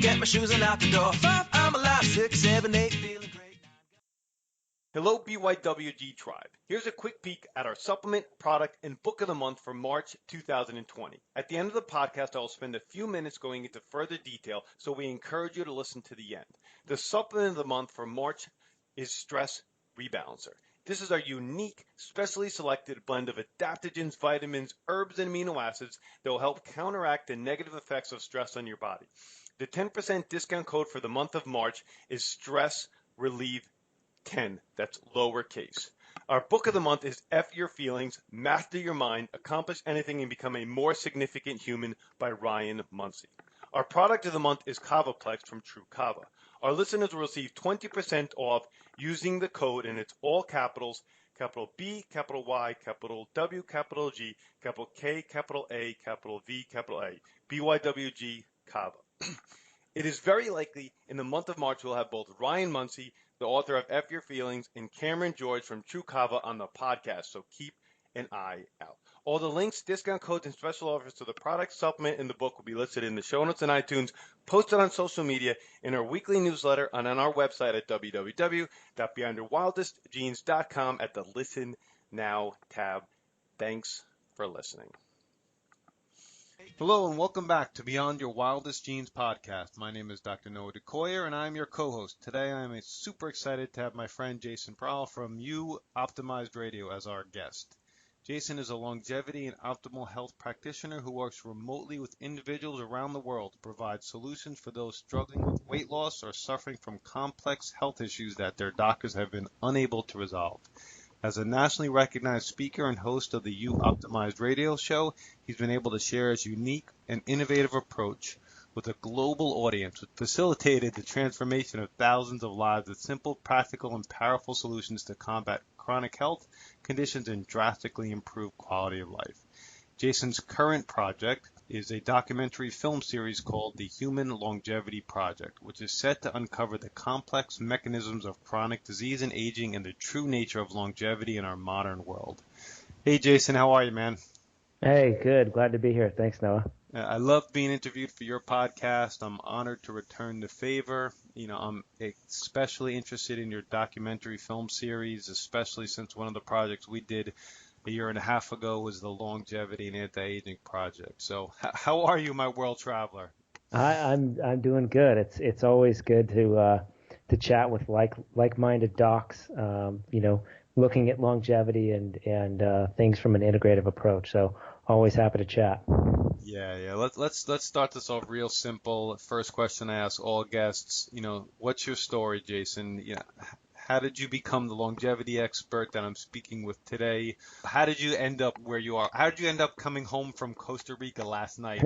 get my shoes and out the door. 5, I'm alive. 6, 7, 8, feeling great. Hello, BYWG tribe. Here's a quick peek at our supplement, product, and book of the month for March 2020. At the end of the podcast, I will spend a few minutes going into further detail, so we encourage you to listen to the end. The supplement of the month for March is Stress Rebalancer. This is our unique, specially selected blend of adaptogens, vitamins, herbs, and amino acids that will help counteract the negative effects of stress on your body. The 10% discount code for the month of March is Stress Relieve 10. That's lowercase. Our book of the month is F Your Feelings, Master Your Mind, Accomplish Anything, and Become a More Significant Human by Ryan Muncy. Our product of the month is Kavaplex from True Kava. Our listeners will receive 20% off using the code, and it's all capitals, capital B, capital Y, capital W, capital G, capital K, capital A, capital V, capital A, BYWG Kava. It is very likely in the month of March we'll have both Ryan Muncy, the author of F Your Feelings, and Cameron George from True Kava on the podcast, so keep an eye out. All the links, discount codes, and special offers to the product, supplement, and the book will be listed in the show notes and iTunes, posted on social media, in our weekly newsletter, and on our website at www.beyondyourwildestgenes.com at the Listen Now tab. Thanks for listening. Hello and welcome back to Beyond Your Wildest Genes podcast. My name is Dr. Noah DeCoyer and I'm your co-host. Today I am super excited to have my friend Jason Prall from You Optimized Radio as our guest. Jason is a longevity and optimal health practitioner who works remotely with individuals around the world to provide solutions for those struggling with weight loss or suffering from complex health issues that their doctors have been unable to resolve. As a nationally recognized speaker and host of the You Optimized Radio show, he's been able to share his unique and innovative approach with a global audience, which facilitated the transformation of thousands of lives with simple, practical, and powerful solutions to combat chronic health conditions and drastically improve quality of life. Jason's current project is a documentary film series called The Human Longevity Project, which is set to uncover the complex mechanisms of chronic disease and aging and the true nature of longevity in our modern world. Hey, Jason, how are you, man? Hey, good. Glad to be here. Thanks, Noah. I love being interviewed for your podcast. I'm honored to return the favor. You know, I'm especially interested in your documentary film series, especially since one of the projects we did a year and a half ago was the Longevity and Anti-Aging Project. So how are you, my world traveler? I'm doing good. It's always good to chat with like-minded docs, looking at longevity and things from an integrative approach. So always happy to chat. Yeah. Let's start this off real simple. First question I ask all guests, what's your story, Jason? How did you become the longevity expert that I'm speaking with today? How did you end up where you are? How did you end up coming home from Costa Rica last night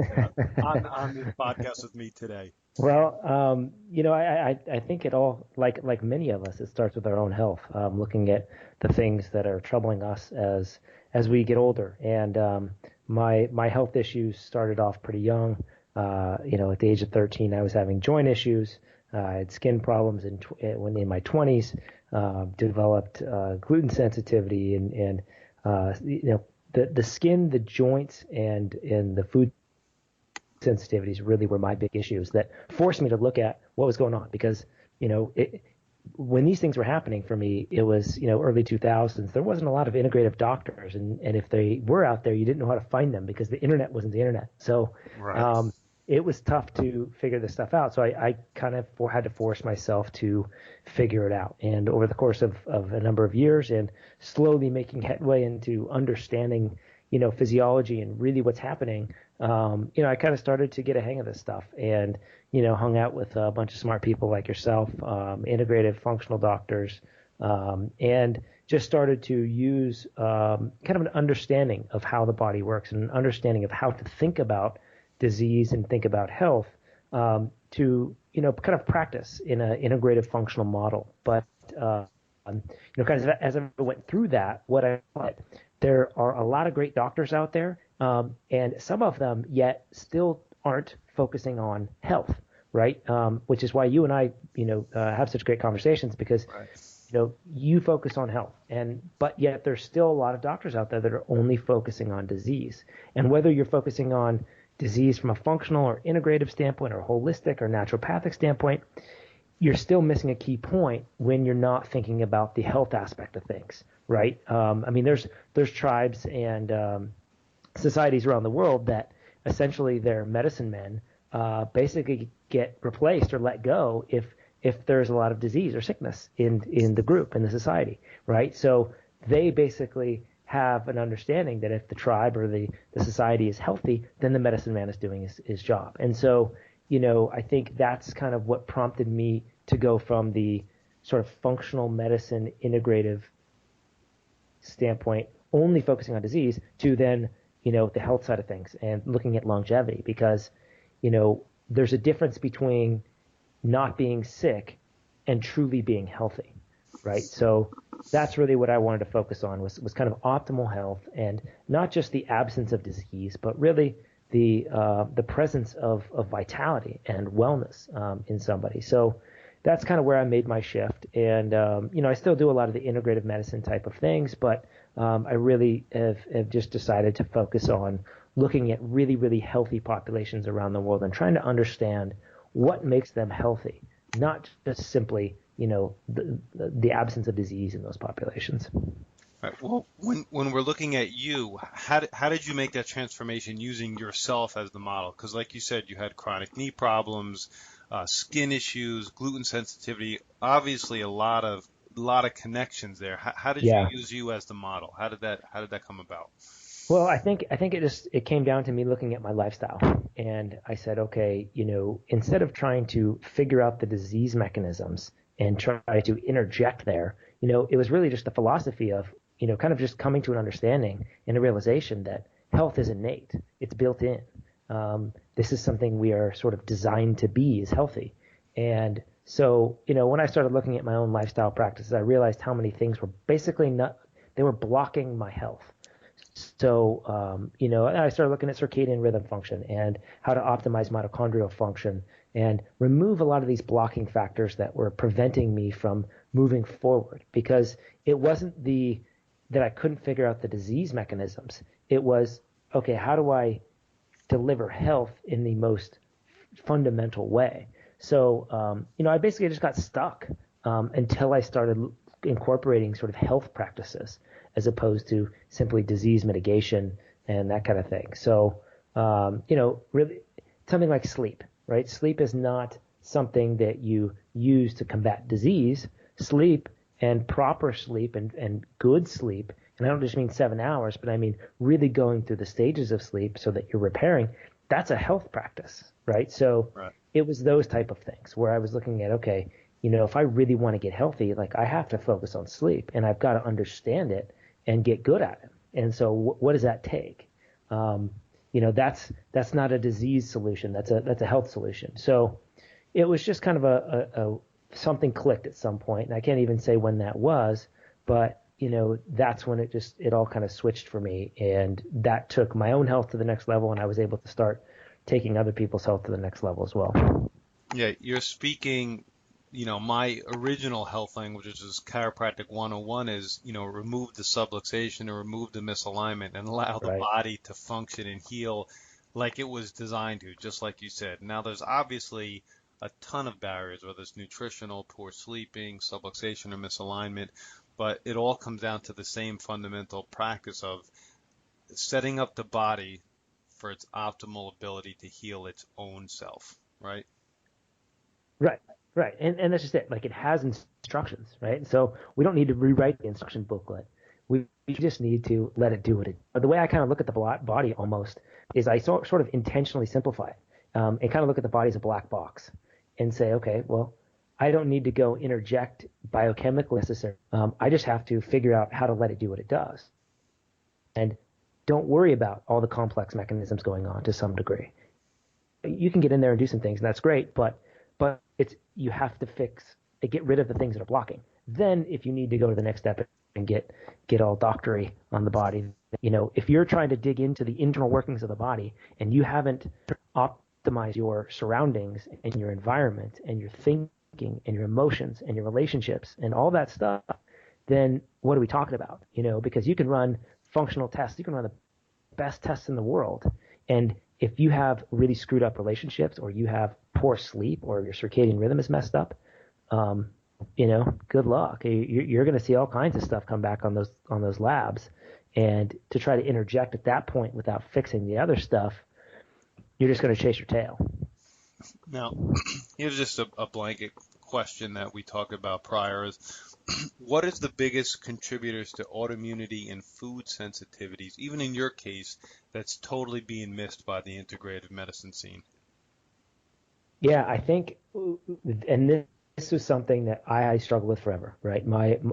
on this podcast with me today? Well, I think it all, like many of us, it starts with our own health, looking at the things that are troubling us as we get older. And my health issues started off pretty young. At the age of 13, I was having joint issues. I had skin problems in my 20s, developed gluten sensitivity, and the skin, the joints, and the food sensitivities really were my big issues that forced me to look at what was going on. Because when these things were happening for me, it was early 2000s. There wasn't a lot of integrative doctors, and if they were out there, you didn't know how to find them because the internet wasn't the internet. So. Right. It was tough to figure this stuff out. So I kind of had to force myself to figure it out. And over the course of a number of years and slowly making headway into understanding, physiology and really what's happening, I kind of started to get a hang of this stuff and, hung out with a bunch of smart people like yourself, integrative functional doctors, and just started to use kind of an understanding of how the body works and an understanding of how to think about disease and think about health to kind of practice in an integrative functional model. But kind of as I went through that, what I thought, there are a lot of great doctors out there, and some of them yet still aren't focusing on health, right? Which is why you and I have such great conversations, because you focus on health, but yet there's still a lot of doctors out there that are only focusing on disease. And whether you're focusing on disease from a functional or integrative standpoint or holistic or naturopathic standpoint, you're still missing a key point when you're not thinking about the health aspect of things, right? I mean, there's tribes and societies around the world that essentially their medicine men basically get replaced or let go if there's a lot of disease or sickness in the group, in the society, right? So they basically have an understanding that if the tribe or the society is healthy, then the medicine man is doing his job. And so, I think that's kind of what prompted me to go from the sort of functional medicine integrative standpoint, only focusing on disease, to then, the health side of things and looking at longevity, because, there's a difference between not being sick and truly being healthy, right? So that's really what I wanted to focus on was kind of optimal health, and not just the absence of disease, but really the presence of vitality and wellness in somebody. So that's kind of where I made my shift. And, I still do a lot of the integrative medicine type of things, but I really have just decided to focus on looking at really, really healthy populations around the world and trying to understand what makes them healthy, not just simply, the absence of disease in those populations. Right. Well, when we're looking at you, how did you make that transformation using yourself as the model? Because like you said, you had chronic knee problems, skin issues, gluten sensitivity, obviously a lot of connections there. How did you use you as the model? How did that come about? Well, I think it came down to me looking at my lifestyle, and I said, okay, instead of trying to figure out the disease mechanisms and try to interject there, it was really just the philosophy of, kind of just coming to an understanding and a realization that health is innate. It's built in. This is something we are sort of designed to be, is healthy. And so, when I started looking at my own lifestyle practices, I realized how many things were basically they were blocking my health. So, I started looking at circadian rhythm function and how to optimize mitochondrial function and remove a lot of these blocking factors that were preventing me from moving forward, because it wasn't that I couldn't figure out the disease mechanisms. It was, okay, how do I deliver health in the most fundamental way? So, I basically just got stuck until I started incorporating sort of health practices as opposed to simply disease mitigation and that kind of thing. So, really something like sleep, right? Sleep is not something that you use to combat disease. Sleep and proper sleep and good sleep, and I don't just mean 7 hours, but I mean really going through the stages of sleep so that you're repairing, that's a health practice, right? So It was those type of things where I was looking at, okay, if I really want to get healthy, like I have to focus on sleep, and I've got to understand it and get good at it. And so what does that take? That's not a disease solution. That's a health solution. So it was just kind of a something clicked at some point, and I can't even say when that was, but that's when it all kind of switched for me, and that took my own health to the next level, and I was able to start taking other people's health to the next level as well. Yeah, you're speaking, my original health language, which is chiropractic 101, is, remove the subluxation and remove the misalignment and allow the body to function and heal like it was designed to, just like you said. Now, there's obviously a ton of barriers, whether it's nutritional, poor sleeping, subluxation, or misalignment, but it all comes down to the same fundamental practice of setting up the body for its optimal ability to heal its own self, right? Right. And that's just it. Like, it has instructions, right? So we don't need to rewrite the instruction booklet. We just need to let it do what it. The way I kind of look at the body almost is I sort of intentionally simplify it and kind of look at the body as a black box and say, okay, well, I don't need to go interject biochemical necessary. I just have to figure out how to let it do what it does. And don't worry about all the complex mechanisms going on to some degree. You can get in there and do some things, and that's great, but you have to get rid of the things that are blocking. Then if you need to go to the next step and get all doctory on the body, if you're trying to dig into the internal workings of the body and you haven't optimized your surroundings and your environment and your thinking and your emotions and your relationships and all that stuff, then what are we talking about? Because you can run functional tests, you can run the best tests in the world, and if you have really screwed up relationships, or you have poor sleep, or your circadian rhythm is messed up, good luck. You're going to see all kinds of stuff come back on those labs. And to try to interject at that point without fixing the other stuff, you're just going to chase your tail. Now, here's just a blanket question that we talked about prior is, what is the biggest contributors to autoimmunity and food sensitivities, even in your case, that's totally being missed by the integrative medicine scene? Yeah, I think, and this was something that I struggled with forever, right?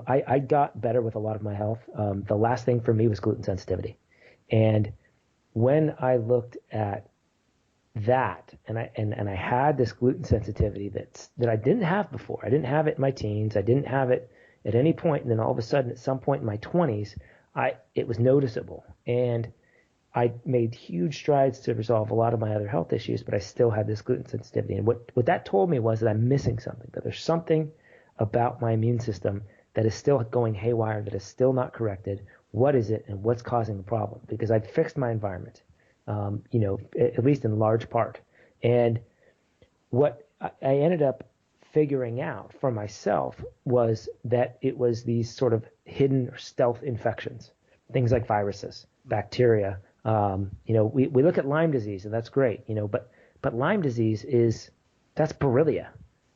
I got better with a lot of my health. The last thing for me was gluten sensitivity. And when I looked at that, and I had this gluten sensitivity that I didn't have before. I didn't have it in my teens. I didn't have it at any point. And then all of a sudden, at some point in my 20s, it was noticeable. And I made huge strides to resolve a lot of my other health issues, but I still had this gluten sensitivity. And what that told me was that I'm missing something, that there's something about my immune system that is still going haywire, that is still not corrected. What is it, and what's causing the problem? Because I'd fixed my environment, at least in large part. And what I ended up figuring out for myself was that it was these sort of hidden or stealth infections, things like viruses, bacteria. We look at Lyme disease, and that's great, but Lyme disease that's Borrelia.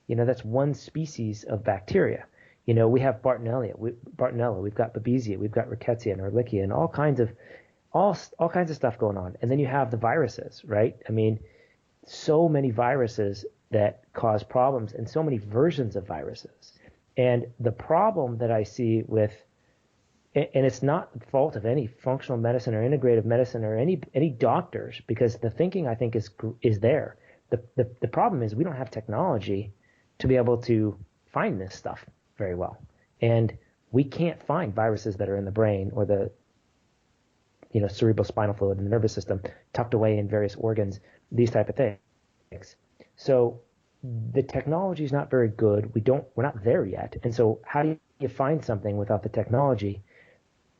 That's one species of bacteria. We have Bartonella, we've got Babesia, we've got Rickettsia and Ehrlichia, and all kinds of stuff going on. And then you have the viruses, right? I mean, so many viruses that cause problems, and so many versions of viruses. And the problem that I see with, and it's not the fault of any functional medicine or integrative medicine or any doctors, because the thinking, I think, is there. The problem is we don't have technology to be able to find this stuff very well. And we can't find viruses that are in the brain or the cerebrospinal fluid in the nervous system, tucked away in various organs, these type of things. So the technology is not very good. We're not there yet. And so how do you find something without the technology?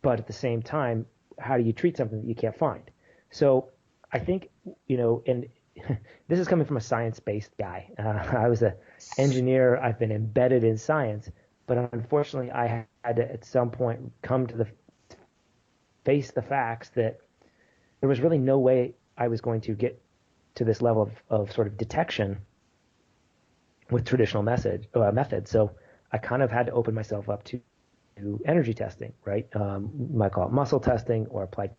But at the same time, how do you treat something that you can't find? So I think, and this is coming from a science-based guy. I was an engineer. I've been embedded in science, but unfortunately I had to at some point come to face the facts that there was really no way I was going to get to this level of sort of detection with traditional methods. So I kind of had to open myself up to energy testing, right? You might call it muscle testing or applied,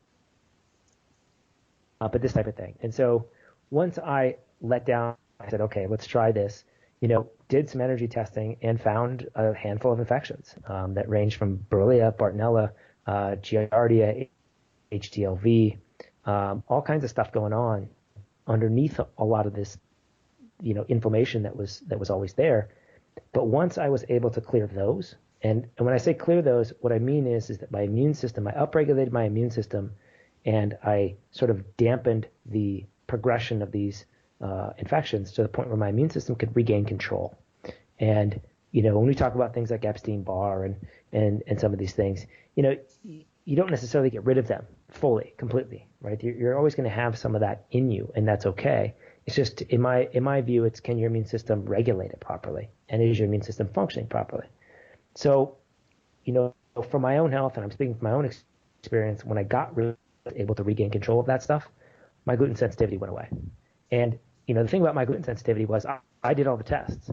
but this type of thing. And so once I let down, I said, okay, let's try this. Did some energy testing and found a handful of infections that range from Borrelia, Bartonella, Giardia, HTLV, all kinds of stuff going on underneath a lot of this, inflammation that was always there. But once I was able to clear those, and when I say clear those, what I mean is that my immune system, I upregulated my immune system, and I sort of dampened the progression of these infections to the point where my immune system could regain control. And when we talk about things like Epstein-Barr and some of these things, you don't necessarily get rid of them fully, completely, right? You're always going to have some of that in you, and that's okay. It's just, in my view, it's, can your immune system regulate it properly, and is your immune system functioning properly? So, for my own health, and I'm speaking from my own experience, when I got really able to regain control of that stuff, my gluten sensitivity went away. And the thing about my gluten sensitivity was I did all the tests,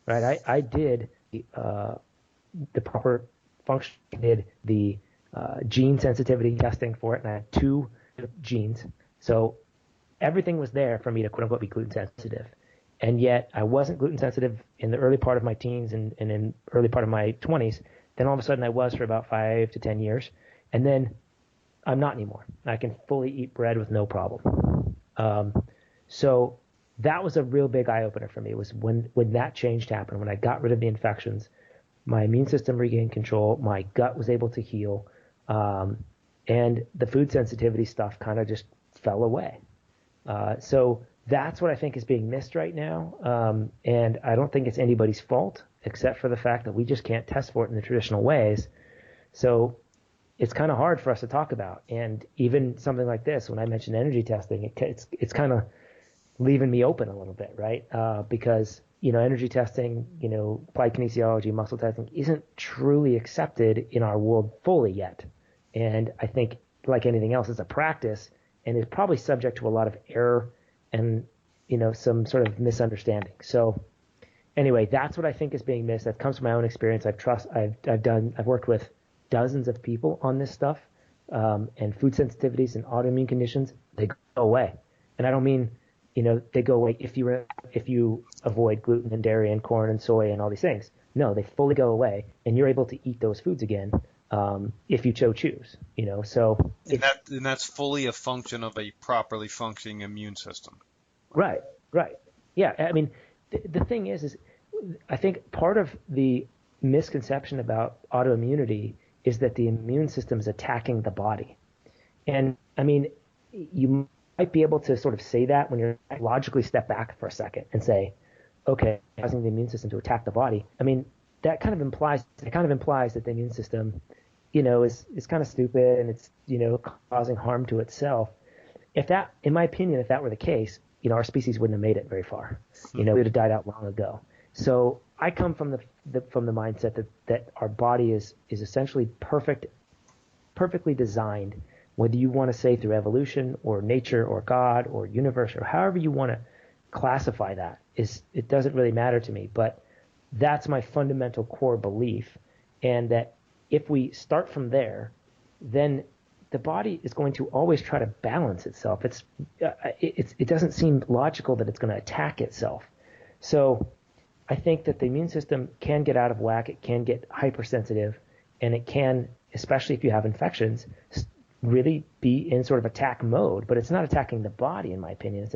right? I did the proper function, did the gene sensitivity testing for it, and I had 2 genes. So everything was there for me to, quote unquote, be gluten sensitive. And yet I wasn't gluten sensitive in the early part of my teens and in early part of my 20s. Then all of a sudden I was for about 5 to 10 years. And then I'm not anymore. I can fully eat bread with no problem. So that was a real big eye opener for me. It was when that change happened, when I got rid of the infections, my immune system regained control, my gut was able to heal, and the food sensitivity stuff kind of just fell away. So that's what I think is being missed right now. And I don't think it's anybody's fault, except for the fact that we just can't test for it in the traditional ways. So, it's kind of hard for us to talk about. And even something like this, when I mentioned energy testing, it's kind of leaving me open a little bit, right? Because energy testing, applied kinesiology, muscle testing isn't truly accepted in our world fully yet. And I think, like anything else, it's a practice and is probably subject to a lot of error and some sort of misunderstanding. So anyway, that's what I think is being missed. That comes from my own experience. I've worked with dozens of people on this stuff, and food sensitivities and autoimmune conditions, they go away. And I don't mean, they go away if you avoid gluten and dairy and corn and soy and all these things. No, they fully go away, and you're able to eat those foods again, if you choose. So and that's fully a function of a properly functioning immune system. Right. Yeah. I mean, the thing is I think part of the misconception about autoimmunity is that the immune system is attacking the body. And I mean, you might be able to sort of say that when you're logically step back for a second and say, okay, causing the immune system to attack the body. I mean, that kind of implies that the immune system, is kind of stupid and it's, causing harm to itself. In my opinion, if that were the case, our species wouldn't have made it very far. We would have died out long ago. So I come from the mindset that our body is essentially perfectly designed, whether you want to say through evolution or nature or God or universe or however you want to classify that. It doesn't really matter to me, but that's my fundamental core belief. And that if we start from there, then the body is going to always try to balance itself. It doesn't seem logical that it's going to attack itself. So I think that the immune system can get out of whack. It can get hypersensitive, and it can, especially if you have infections, really be in sort of attack mode. But it's not attacking the body, in my opinion.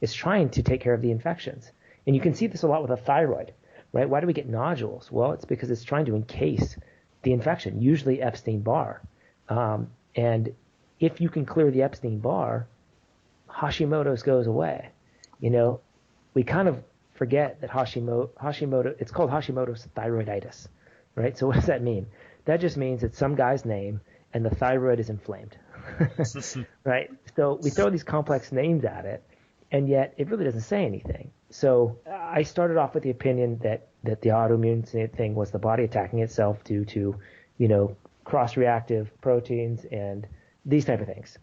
It's trying to take care of the infections. And you can see this a lot with a thyroid, right? Why do we get nodules? Well, it's because it's trying to encase the infection, usually Epstein-Barr. And if you can clear the Epstein-Barr, Hashimoto's goes away. We kind of forget that Hashimoto, it's called Hashimoto's thyroiditis, right? So what does that mean? That just means it's some guy's name and the thyroid is inflamed, right? So we throw these complex names at it, and yet it really doesn't say anything. So I started off with the opinion that the autoimmune thing was the body attacking itself due to, cross-reactive proteins and these type of things.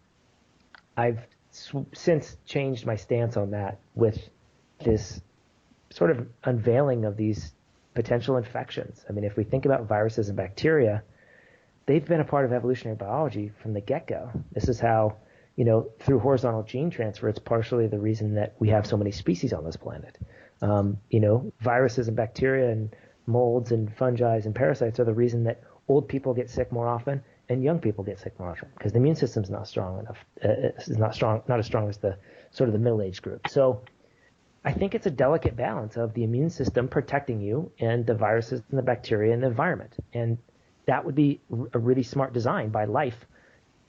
I've since changed my stance on that with this sort of unveiling of these potential infections. I mean, if we think about viruses and bacteria, they've been a part of evolutionary biology from the get-go. This is how, through horizontal gene transfer, it's partially the reason that we have so many species on this planet. Viruses and bacteria and molds and fungi and parasites are the reason that old people get sick more often and young people get sick more often, because the immune system's not strong enough. It's not as strong as the sort of the middle-aged group. So I think it's a delicate balance of the immune system protecting you and the viruses and the bacteria and the environment. And that would be a really smart design by life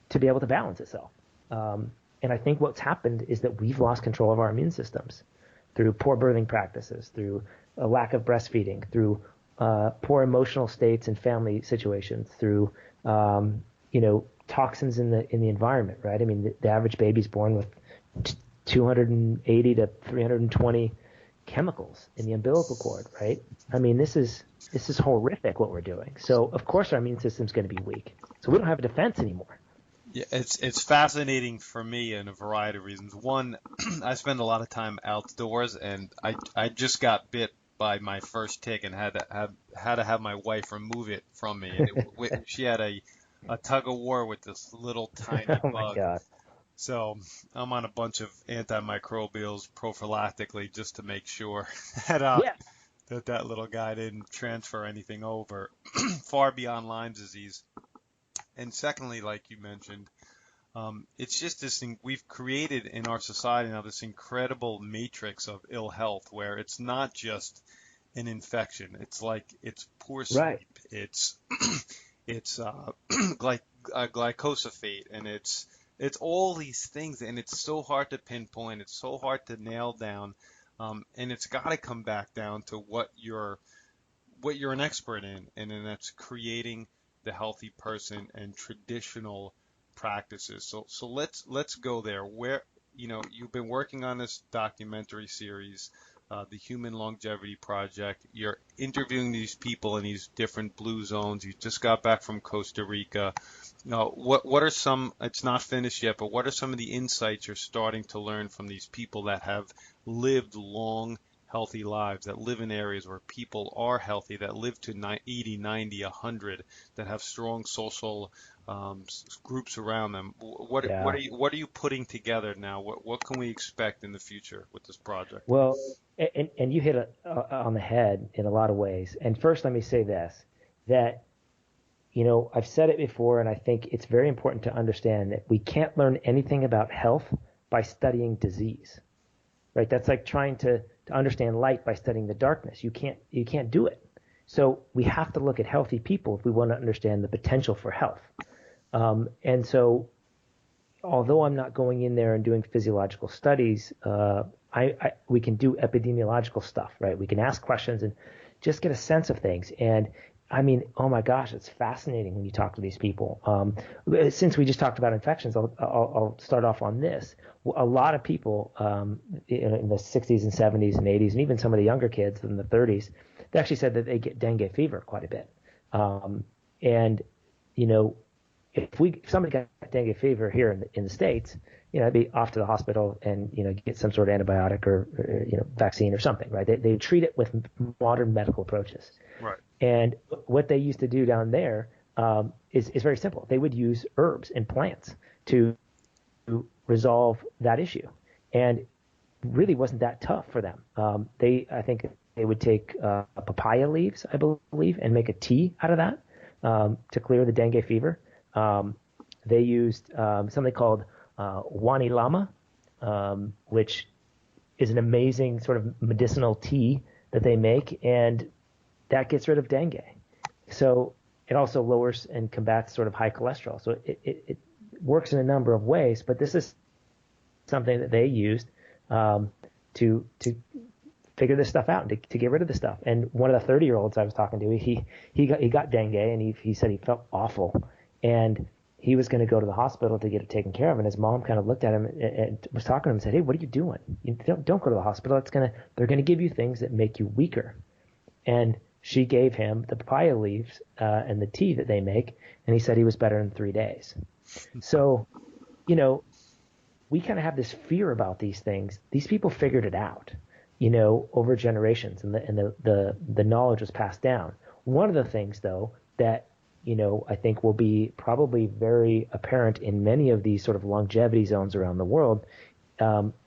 to be able to balance itself. And I think what's happened is that we've lost control of our immune systems through poor birthing practices, through a lack of breastfeeding, through poor emotional states and family situations, through toxins in the environment, right? I mean, the average baby's born with 280 to 320 chemicals in the umbilical cord, right? I mean, this is horrific what we're doing. So of course our immune system's going to be weak. So we don't have a defense anymore. Yeah, it's fascinating for me in a variety of reasons. One, I spend a lot of time outdoors, and I just got bit by my first tick and had to have my wife remove it from me. And she had a tug of war with this little tiny bug. Oh my God. So I'm on a bunch of antimicrobials prophylactically just to make sure that that little guy didn't transfer anything over far beyond Lyme disease. And secondly, like you mentioned, it's just this thing we've created in our society now, this incredible matrix of ill health where it's not just an infection. It's like it's poor sleep. Right. It's glycosate, and it's all these things, and it's so hard to pinpoint. It's so hard to nail down, and it's got to come back down to what you're an expert in, and then that's creating the healthy person and traditional practices. So let's go there. Where, you've been working on this documentary series, the Human Longevity Project. You're interviewing these people in these different blue zones. You just got back from Costa Rica. What are some, it's not finished yet, but what are some of the insights you're starting to learn from these people that have lived long, healthy lives, that live in areas where people are healthy, that live to 80, 90, 100, that have strong social groups around them? What are you putting together now? What can we expect in the future with this project? Well, and you hit it on the head in a lot of ways. And first, let me say this, that, I've said it before, and I think it's very important to understand that we can't learn anything about health by studying disease, right? That's like trying to understand light by studying the darkness. You can't do it. So we have to look at healthy people if we want to understand the potential for health. And so, although I'm not going in there and doing physiological studies, we can do epidemiological stuff, right? We can ask questions and just get a sense of things. And I mean, oh my gosh, it's fascinating when you talk to these people. Since we just talked about infections, I'll start off on this. A lot of people in the 60s and 70s and 80s, and even some of the younger kids in the 30s, they actually said that they get dengue fever quite a bit. And if somebody got dengue fever here in the States, I'd be off to the hospital and, get some sort of antibiotic or vaccine or something, right? They treat it with modern medical approaches. Right. And what they used to do down there is very simple. They would use herbs and plants to resolve that issue. And really wasn't that tough for them. I think they would take papaya leaves, I believe, and make a tea out of that to clear the dengue fever. They used something called wani lama, which is an amazing sort of medicinal tea that they make, and that gets rid of dengue. So it also lowers and combats sort of high cholesterol. So it works in a number of ways, but this is something that they used to figure this stuff out and to get rid of the stuff. And one of the 30-year-olds I was talking to, he got dengue, and he said he felt awful, and he was going to go to the hospital to get it taken care of. And his mom kind of looked at him and was talking to him and said, "Hey, what are you doing? You don't go to the hospital. They're going to give you things that make you weaker." And she gave him the papaya leaves and the tea that they make, and he said he was better in 3 days. So, we kind of have this fear about these things. These people figured it out, over generations, and the knowledge was passed down. One of the things, though, that I think will be probably very apparent in many of these sort of longevity zones around the world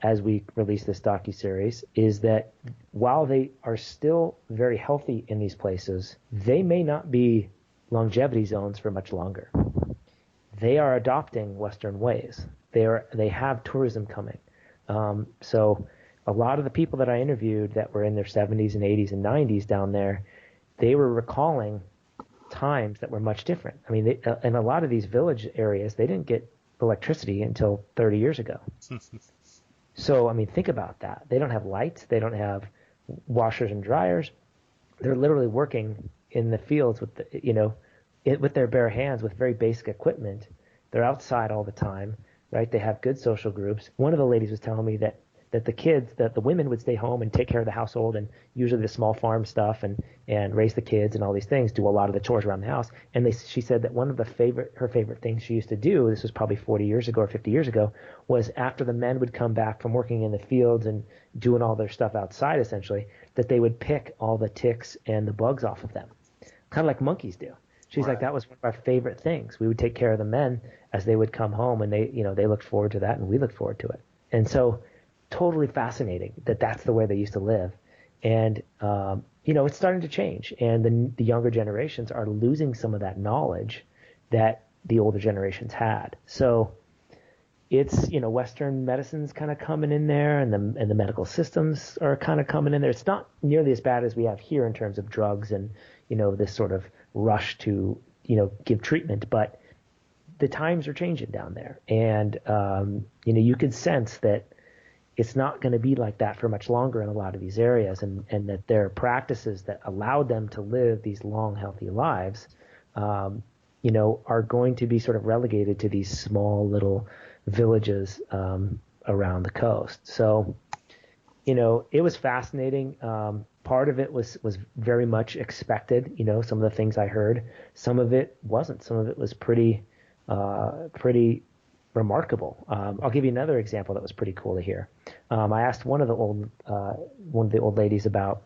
as we release this docuseries, is that while they are still very healthy in these places, they may not be longevity zones for much longer. They are adopting Western ways. They have tourism coming. So a lot of the people that I interviewed that were in their 70s and 80s and 90s down there, they were recalling times that were much different. I mean, in a lot of these village areas, they didn't get electricity until 30 years ago. So, I mean, think about that. They don't have lights. They don't have washers and dryers. They're literally working in the fields with with their bare hands with very basic equipment. They're outside all the time, right? They have good social groups. One of the ladies was telling me that the kids, that the women would stay home and take care of the household and usually the small farm stuff and raise the kids and all these things, do a lot of the chores around the house. And she said that one of her favorite things she used to do, this was probably 40 years ago or 50 years ago, was after the men would come back from working in the fields and doing all their stuff outside, essentially, that they would pick all the ticks and the bugs off of them, kind of like monkeys do. She's like, that was one of our favorite things. We would take care of the men as they would come home, and they looked forward to that, and we looked forward to it. And so, totally fascinating that that's the way they used to live. And, it's starting to change. And the younger generations are losing some of that knowledge that the older generations had. So it's, Western medicine's kind of coming in there, and the medical systems are kind of coming in there. It's not nearly as bad as we have here in terms of drugs and, this sort of rush to, give treatment. But the times are changing down there. And, you can sense that it's not going to be like that for much longer in a lot of these areas, and that there are practices that allowed them to live these long, healthy lives are going to be sort of relegated to these small little villages around the coast. So, it was fascinating. Part of it was very much expected. Some of the things I heard, some of it wasn't. Some of it was pretty remarkable. I'll give you another example that was pretty cool to hear. I asked one of the old ladies about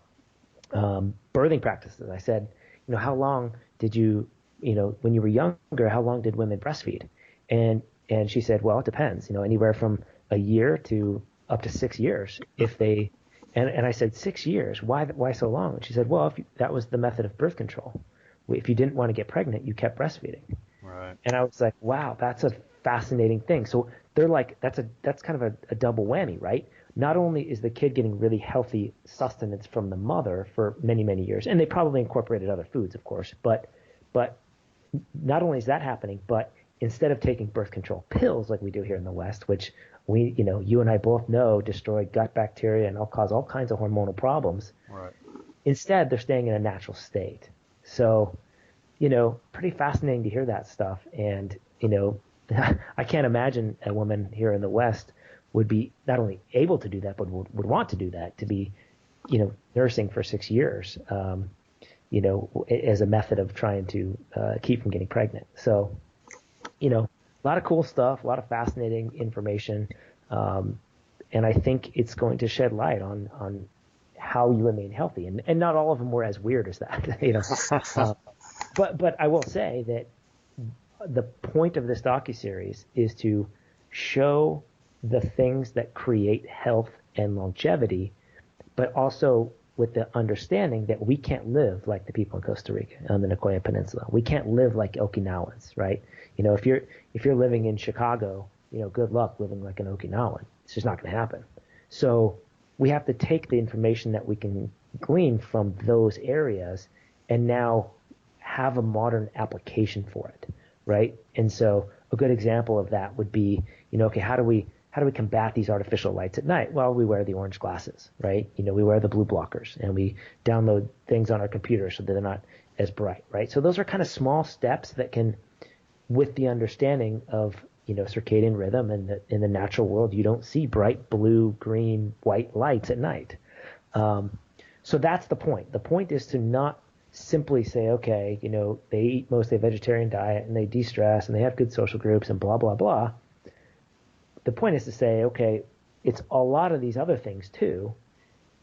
birthing practices. I said, how long did you, when you were younger, how long did women breastfeed? And she said, well, it depends. Anywhere from a year to up to 6 years. If they, and I said 6 years. Why so long? And she said, well, that was the method of birth control. If you didn't want to get pregnant, you kept breastfeeding. Right. And I was like, wow, that's a fascinating thing. So they're like, that's kind of a double whammy, right? Not only is the kid getting really healthy sustenance from the mother for many, many years, and they probably incorporated other foods, of course, but not only is that happening, but instead of taking birth control pills like we do here in the West, which you and I both know destroy gut bacteria and cause all kinds of hormonal problems. Right. Instead, they're staying in a natural state. So, pretty fascinating to hear that stuff. And, I can't imagine a woman here in the West would be not only able to do that, but would want to do that, to be, nursing for 6 years, as a method of trying to keep from getting pregnant. So, a lot of cool stuff, a lot of fascinating information. And I think it's going to shed light on how you remain healthy. And not all of them were as weird as that, But I will say that the point of this docuseries is to show the things that create health and longevity, but also with the understanding that we can't live like the people in Costa Rica on the Nicoya Peninsula. We can't live like Okinawans, right? If you're living in Chicago, good luck living like an Okinawan. It's just not going to happen. So we have to take the information that we can glean from those areas and now have a modern application for it, right? And so a good example of that would be, okay, how do we combat these artificial lights at night? Well, we wear the orange glasses, right? We wear the blue blockers, and we download things on our computer so that they're not as bright, right? So those are kind of small steps that can, with the understanding of, circadian rhythm and in the natural world, you don't see bright blue, green, white lights at night. So that's the point. The point is to not simply say, okay, they eat mostly a vegetarian diet and they de-stress and they have good social groups and blah, blah, blah. The point is to say, okay, it's a lot of these other things too,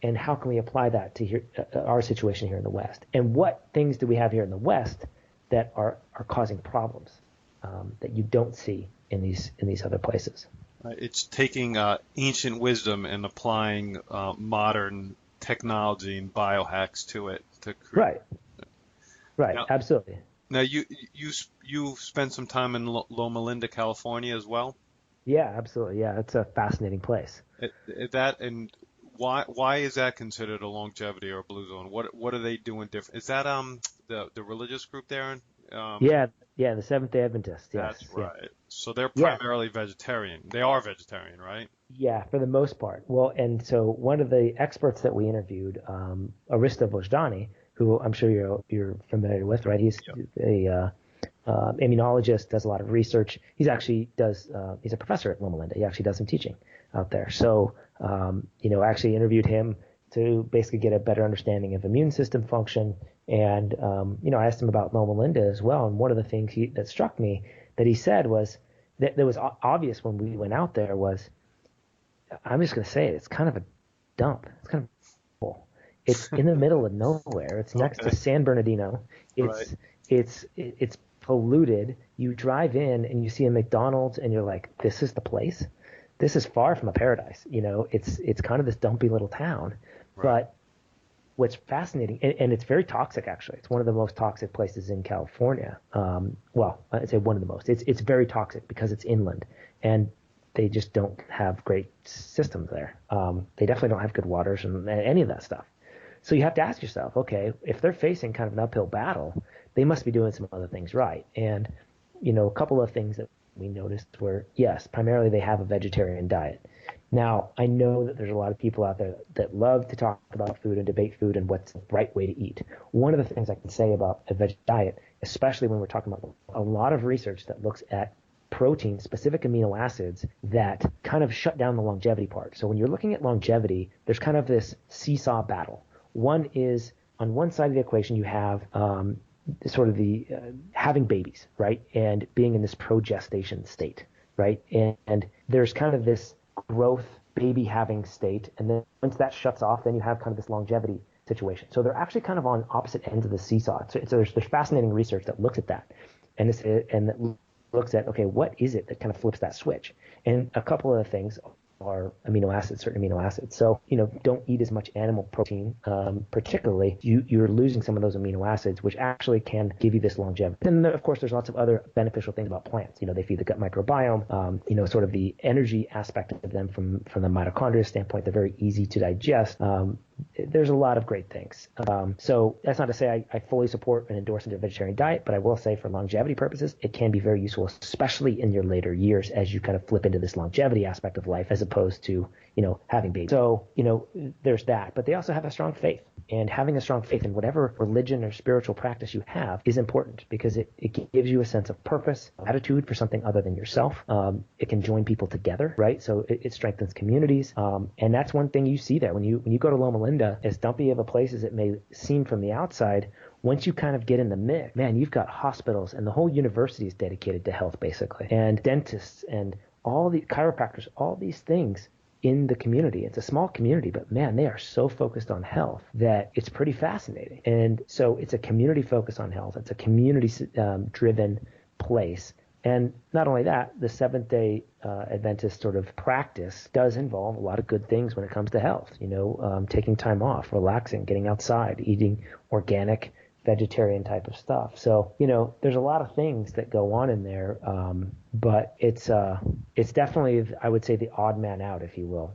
and how can we apply that to our situation here in the West? And what things do we have here in the West that are causing problems that you don't see in these other places? It's taking ancient wisdom and applying modern technology and biohacks to it to create. Right. Now, Absolutely. Now you spent some time in Loma Linda, California as well. Yeah, absolutely. Yeah, it's a fascinating place. Why is that considered a longevity or a blue zone? What are they doing different? Is that the religious group there? Yeah, the Seventh-day Adventists. Yes, that's right. Yeah. So they're primarily vegetarian. They are vegetarian, right? Yeah, for the most part. Well, and so one of the experts that we interviewed, Arista Vojdani, who I'm sure you're familiar with, right? He's a immunologist, does a lot of research. He's a professor at Loma Linda. He actually does some teaching out there. So, I actually interviewed him to basically get a better understanding of immune system function. And, I asked him about Loma Linda as well. And one of the things that struck me that he said was that was obvious when we went out there was, I'm just going to say it, it's kind of a dump. It's kind of full. It's in the middle of nowhere. It's next to San Bernardino. It's polluted. You drive in and you see a McDonald's and you're like, this is the place. This is far from a paradise. It's kind of this dumpy little town. Right. But what's fascinating, and it's very toxic actually. It's one of the most toxic places in California. Well, I'd say one of the most. It's very toxic because it's inland and they just don't have great systems there. They definitely don't have good waters and any of that stuff. So you have to ask yourself, okay, if they're facing kind of an uphill battle, they must be doing some other things right. And, a couple of things that we noticed were, yes, primarily they have a vegetarian diet. Now, I know that there's a lot of people out there that love to talk about food and debate food and what's the right way to eat. One of the things I can say about a veg diet, especially when we're talking about a lot of research that looks at protein, specific amino acids that kind of shut down the longevity part. So when you're looking at longevity, there's kind of this seesaw battle. One is on one side of the equation, you have sort of the having babies, right? And being in this progestation state, right? And there's kind of this growth baby having state. And then once that shuts off, then you have kind of this longevity situation. So they're actually kind of on opposite ends of the seesaw. So there's fascinating research that looks at that. And that looks at, okay, what is it that kind of flips that switch? And a couple of the things are certain amino acids. So, don't eat as much animal protein, particularly. You're losing some of those amino acids, which actually can give you this longevity. And of course, there's lots of other beneficial things about plants. They feed the gut microbiome, sort of the energy aspect of them from the mitochondria standpoint. They're very easy to digest. There's a lot of great things. So that's not to say I fully support and endorse a vegetarian diet, but I will say for longevity purposes, it can be very useful, especially in your later years as you kind of flip into this longevity aspect of life as opposed to, having babies. So, there's that. But they also have a strong faith. And having a strong faith in whatever religion or spiritual practice you have is important because it gives you a sense of purpose, attitude for something other than yourself. It can join people together, right? So it strengthens communities. And that's one thing you see there. When you go to Loma Linda, as dumpy of a place as it may seem from the outside, once you kind of get in the mix, man, you've got hospitals and the whole university is dedicated to health, basically, and dentists and all the chiropractors, all these things in the community. It's a small community, but man, they are so focused on health that it's pretty fascinating. And so it's a community focus on health. It's a community driven place. And not only that, the Seventh-day Adventist sort of practice does involve a lot of good things when it comes to health, taking time off, relaxing, getting outside, eating organic, vegetarian type of stuff. So, there's a lot of things that go on in there, but it's definitely, I would say, the odd man out, if you will,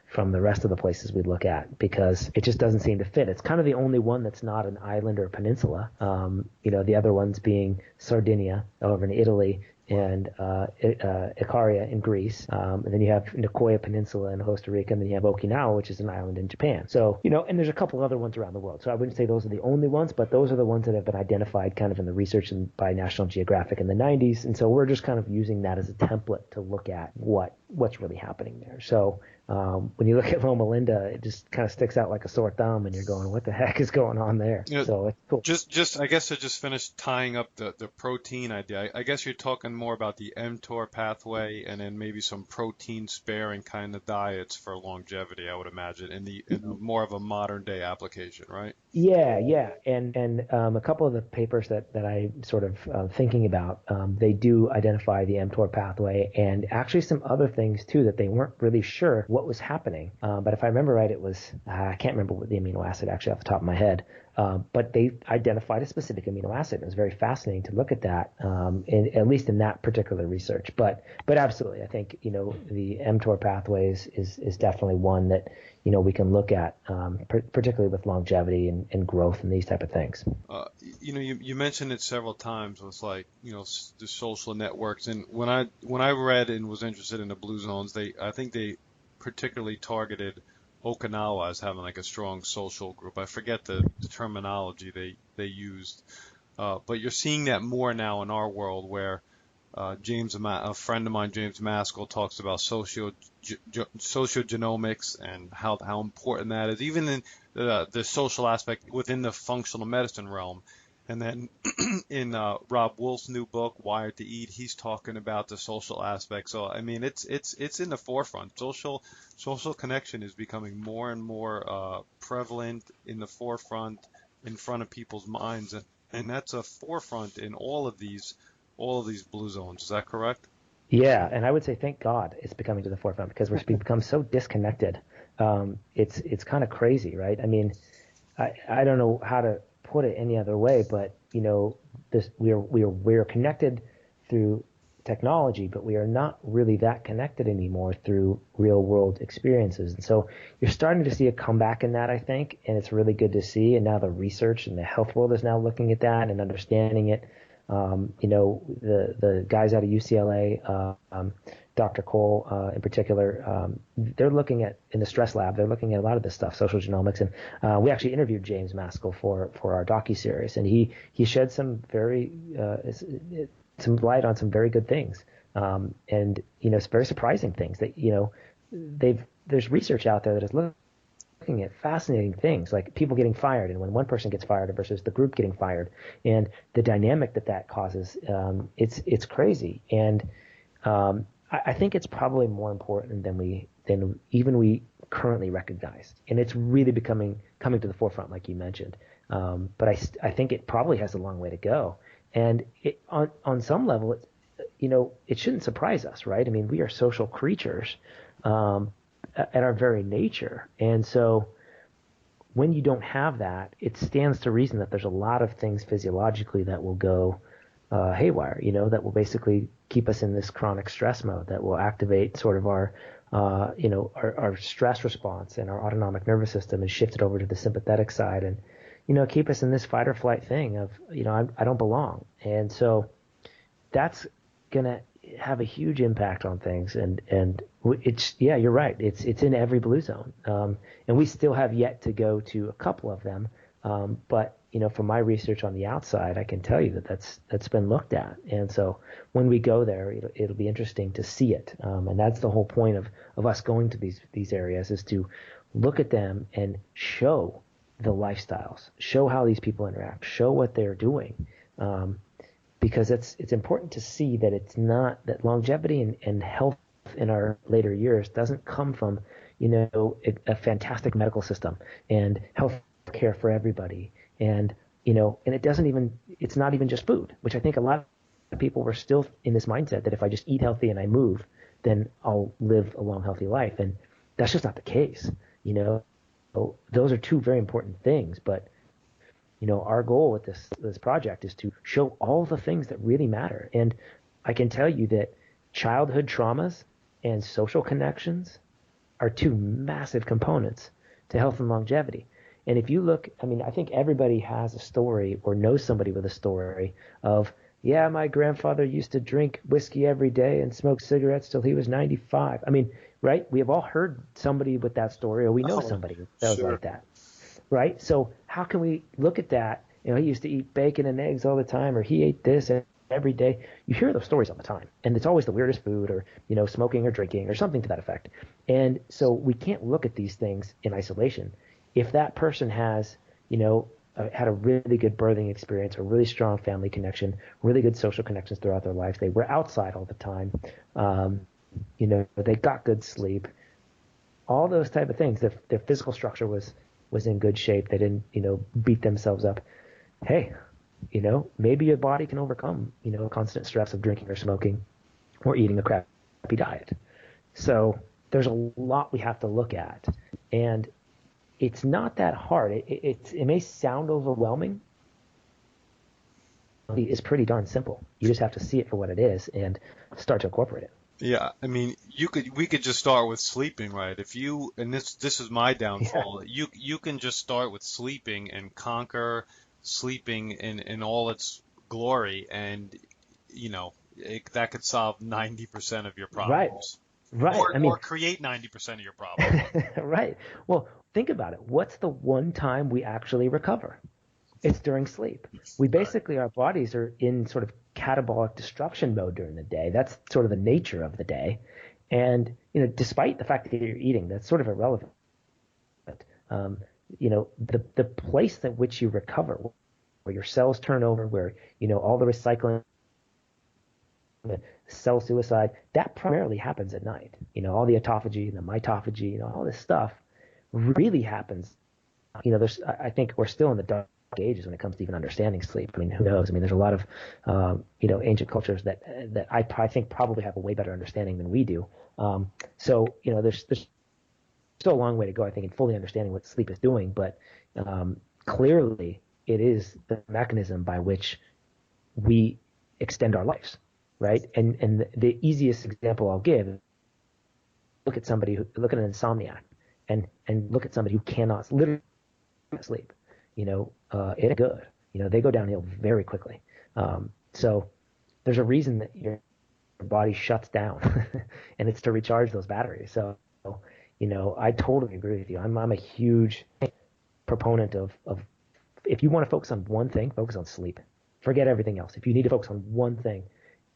from the rest of the places we look at, because it just doesn't seem to fit. It's kind of the only one that's not an island or a peninsula, the other ones being Sardinia over in Italy and Icaria in Greece, and then you have Nicoya Peninsula in Costa Rica, and then you have Okinawa, which is an island in Japan. So, and there's a couple other ones around the world. So I wouldn't say those are the only ones, but those are the ones that have been identified kind of in the research by National Geographic in the 90s. And so we're just kind of using that as a template to look at what's really happening there. So when you look at Loma Linda, it just kind of sticks out like a sore thumb, and you're going, what the heck is going on there? So it's cool. Just I guess to just finish tying up the protein idea, I guess you're talking more about the mTOR pathway and then maybe some protein sparing kind of diets for longevity, I would imagine, in more of a modern day application, right? Yeah. And a couple of the papers that I sort of thinking about, they do identify the mTOR pathway and actually some other things too that they weren't really sure what was happening. But if I remember right, it was, I can't remember what the amino acid actually off the top of my head, but they identified a specific amino acid. It was very fascinating to look at that, at least in that particular research. But absolutely, I think, the mTOR pathways is definitely one that, we can look at, particularly with longevity and growth and these type of things. You mentioned it several times with the social networks. And when I read and was interested in the blue zones, I think they particularly targeted Okinawa as having like a strong social group. I forget the terminology they used, but you're seeing that more now in our world where a friend of mine, James Maskell, talks about sociogenomics and how important that is, even in the social aspect within the functional medicine realm. And then in Rob Wolf's new book, Wired to Eat, he's talking about the social aspect. So I mean, it's in the forefront. Social connection is becoming more and more prevalent in the forefront, in front of people's minds, and that's a forefront in all of these blue zones. Is that correct? Yeah, and I would say thank God it's becoming to the forefront because we've become so disconnected. It's kind of crazy, right? I mean, I don't know how to put it any other way, but we're connected through technology, but we are not really that connected anymore through real world experiences. And so you're starting to see a comeback in that, I think, and it's really good to see. And now the research and the health world is now looking at that and understanding it. The guys out of UCLA, Dr. Cole in particular, they're looking at, in the stress lab, they're looking at a lot of this stuff, social genomics. And we actually interviewed James Maskell for our docuseries, and he shed some some light on some very good things. And, it's very surprising things that, there's research out there that is looking at fascinating things like people getting fired, and when one person gets fired versus the group getting fired, and the dynamic that causes, it's crazy. And I think it's probably more important than even we currently recognize, and it's really coming to the forefront, like you mentioned. But I think it probably has a long way to go, and on some level, it shouldn't surprise us, right? I mean, we are social creatures at our very nature, and so when you don't have that, it stands to reason that there's a lot of things physiologically that will go haywire, that will basically keep us in this chronic stress mode, that will activate sort of our stress response and our autonomic nervous system and shift it over to the sympathetic side, and keep us in this fight or flight thing of I don't belong. And so that's gonna have a huge impact on things, and it's, yeah, you're right, it's in every blue zone, and we still have yet to go to a couple of them, but from my research on the outside, I can tell you that's been looked at. And so when we go there, it'll be interesting to see it, and that's the whole point of us going to these areas, is to look at them and show the lifestyles, show how these people interact, show what they're doing, because it's important to see that it's not that longevity and health in our later years doesn't come from a fantastic medical system and health care for everybody, and it's not even just food, which I think a lot of people were still in this mindset that if I just eat healthy and I move, then I'll live a long, healthy life. And that's just not the case. Those are two very important things, but our goal with this project is to show all the things that really matter. And I can tell you that childhood traumas and social connections are two massive components to health and longevity. And if you look, I think everybody has a story or knows somebody with a story of, yeah, my grandfather used to drink whiskey every day and smoke cigarettes till he was 95. Right? We have all heard somebody with that story, or we know somebody that was like that. Right? So how can we look at that? He used to eat bacon and eggs all the time, or he ate this every day. You hear those stories all the time, and it's always the weirdest food, or smoking or drinking or something to that effect. And so we can't look at these things in isolation. If that person has had a really good birthing experience, a really strong family connection, really good social connections throughout their life, they were outside all the time, they got good sleep, all those type of things, their physical structure was in good shape, they didn't beat themselves up. Hey, maybe your body can overcome constant stress of drinking or smoking or eating a crappy diet. So there's a lot we have to look at, and it's not that hard. It may sound overwhelming. It's pretty darn simple. You just have to see it for what it is and start to incorporate it. Yeah, we could just start with sleeping, right? And this is my downfall. Yeah. You can just start with sleeping and conquer sleeping in all its glory, and that could solve 90% of your problems. Right. Or create 90% of your problems. Right. Well, think about it. What's the one time we actually recover? It's during sleep. We basically, our bodies are in sort of catabolic destruction mode during the day. That's sort of the nature of the day. And, despite the fact that you're eating, that's sort of irrelevant. The place at which you recover, where your cells turn over, where, all the recycling, cell suicide, that primarily happens at night. All the autophagy and the mitophagy, all this stuff really happens. I think we're still in the dark ages when it comes to even understanding sleep. Who knows? There's a lot of, ancient cultures that I think probably have a way better understanding than we do. So, there's still a long way to go, I think, in fully understanding what sleep is doing, but clearly it is the mechanism by which we extend our lives. Right. And the easiest example I'll give, look at an insomniac and look at somebody who cannot literally sleep, it ain't good. They go downhill very quickly. So there's a reason that you're body shuts down, and it's to recharge those batteries. So, I totally agree with you. I'm a huge proponent of if you want to focus on one thing, focus on sleep. Forget everything else. If you need to focus on one thing,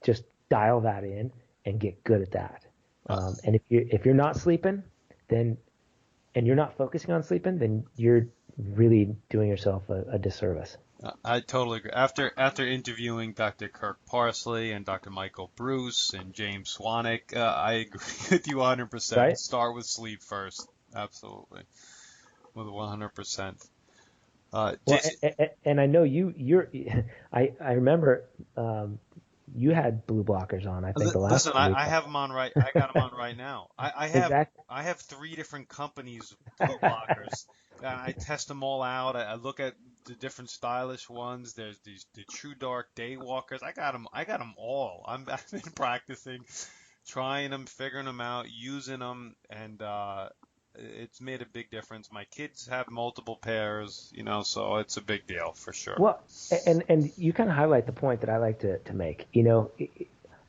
just dial that in and get good at that. And if you're not sleeping, then and you're not focusing on sleeping, then you're really doing yourself a disservice. I totally agree. After interviewing Dr. Kirk Parsley and Dr. Michael Bruce and James Swanwick, I agree with you 100%. Right? Start with sleep first. Absolutely. With 100%. Well, Jason, and I know I remember you had blue blockers on. I think the last listen, time we I talked. have them on right. I got them on right now. Exactly. I have three different companies blue blockers. I test them all out. I look at the different stylish ones. There's the True Dark Day Walkers. I got them. I got them all. I've been practicing, trying them, figuring them out, using them, and it's made a big difference. My kids have multiple pairs, so it's a big deal for sure. Well, and you kind of highlight the point that I like to make.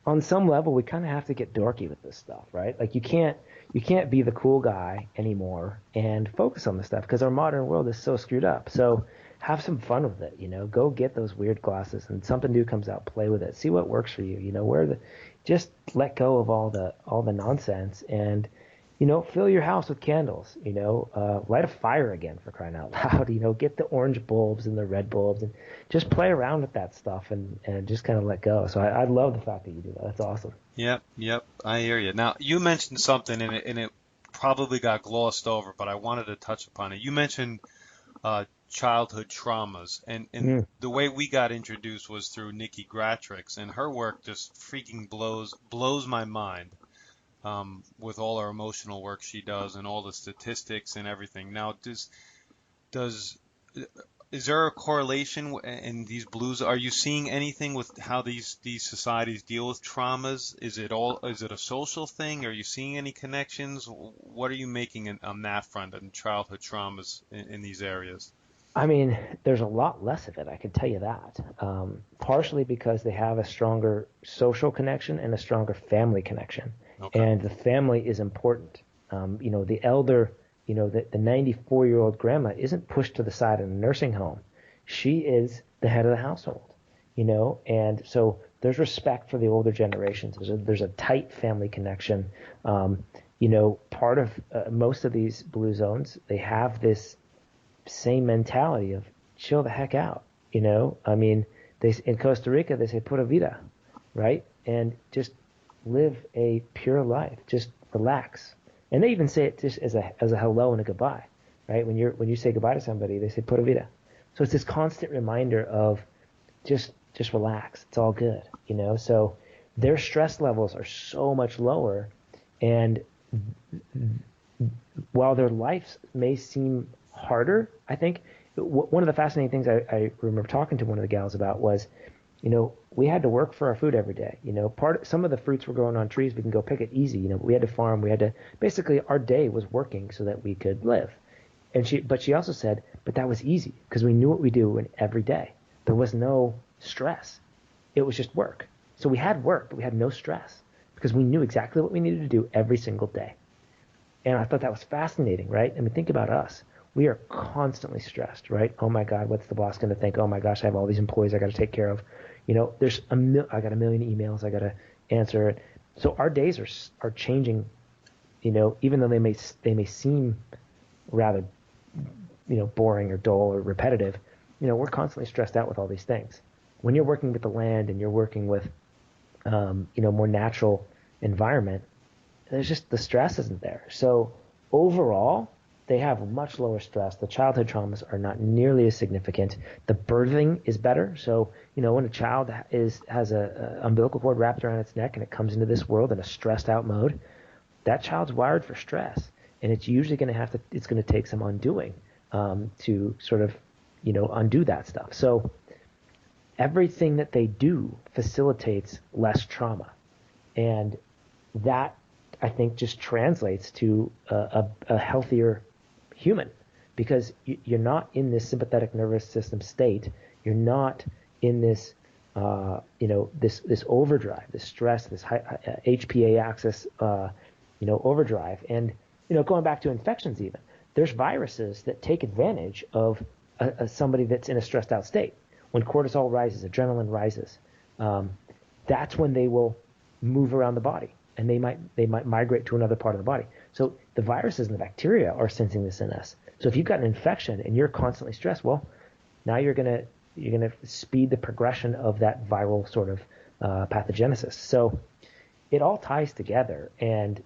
On some level, we kind of have to get dorky with this stuff, right? Like you can't be the cool guy anymore and focus on this stuff because our modern world is so screwed up. So have some fun with it. Go get those weird glasses and something new comes out, play with it, see what works for you. Just let go of all the nonsense and fill your house with candles, light a fire again for crying out loud, get the orange bulbs and the red bulbs and just play around with that stuff and just kind of let go. So I love the fact that you do that. That's awesome. Yep, I hear you. Now, you mentioned something and it probably got glossed over, but I wanted to touch upon it. You mentioned childhood traumas, and the way we got introduced was through Nikki Gratrix, and her work just freaking blows my mind. With all our emotional work she does and all the statistics and everything. Now, does is there a correlation in these blues? Are you seeing anything with how these societies deal with traumas? Is it a social thing? Are you seeing any connections? What are you making on that front and childhood traumas in these areas? I mean, there's a lot less of it, I can tell you that. Partially because they have a stronger social connection and a stronger family connection. Okay. And the family is important. The elder, the 94-year-old grandma isn't pushed to the side in a nursing home. She is the head of the household, and so there's respect for the older generations. There's a tight family connection. Part of most of these blue zones, they have this same mentality of chill the heck out. I mean, in Costa Rica they say pura vida, right? And just live a pure life, just relax. And they even say it just as a hello and a goodbye, right? When you say goodbye to somebody, they say pura vida. So it's this constant reminder of just relax. It's all good, So their stress levels are so much lower, and while their lives may seem harder, I think one of the fascinating things I remember talking to one of the gals about was, we had to work for our food every day. Some of the fruits were growing on trees. We can go pick it easy. But we had to farm. We had to basically our day was working so that we could live. But she also said, but that was easy because we knew what we do every day. There was no stress. It was just work. So we had work, but we had no stress because we knew exactly what we needed to do every single day. And I thought that was fascinating, right? I mean, think about us. We are constantly stressed, right? Oh my God, what's the boss going to think? Oh my gosh, I have all these employees I got to take care of. I got a million emails I got to answer. So our days are changing, even though they may seem rather, boring or dull or repetitive. We're constantly stressed out with all these things. When you're working with the land and you're working with, more natural environment, there's just the stress isn't there. So overall, they have much lower stress. The childhood traumas are not nearly as significant. The birthing is better. So, when a child has a umbilical cord wrapped around its neck and it comes into this world in a stressed out mode, that child's wired for stress. And it's usually it's going to take some undoing to sort of, undo that stuff. So everything that they do facilitates less trauma. And that, I think, just translates to a healthier human, because you're not in this sympathetic nervous system state. You're not in this this overdrive, this stress, this high, HPA axis, overdrive. And, going back to infections even, there's viruses that take advantage of somebody that's in a stressed out state. When cortisol rises, adrenaline rises, that's when they will move around the body, and they might migrate to another part of the body. So the viruses and the bacteria are sensing this in us. So if you've got an infection and you're constantly stressed, well, now you're gonna speed the progression of that viral sort of pathogenesis. So it all ties together. And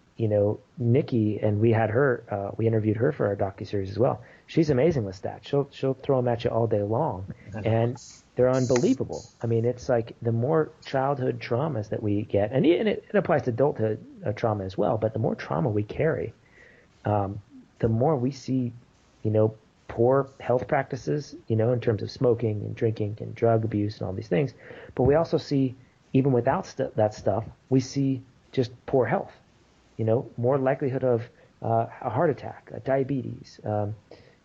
Nikki, and we interviewed her for our docuseries as well. She's amazing with stats. She'll throw them at you all day long, and they're unbelievable. I mean, it's like the more childhood traumas that we get, and it applies to adulthood trauma as well, but the more trauma we carry, the more we see, poor health practices, in terms of smoking and drinking and drug abuse and all these things. But we also see, even without that stuff, we see just poor health, more likelihood of a heart attack, diabetes,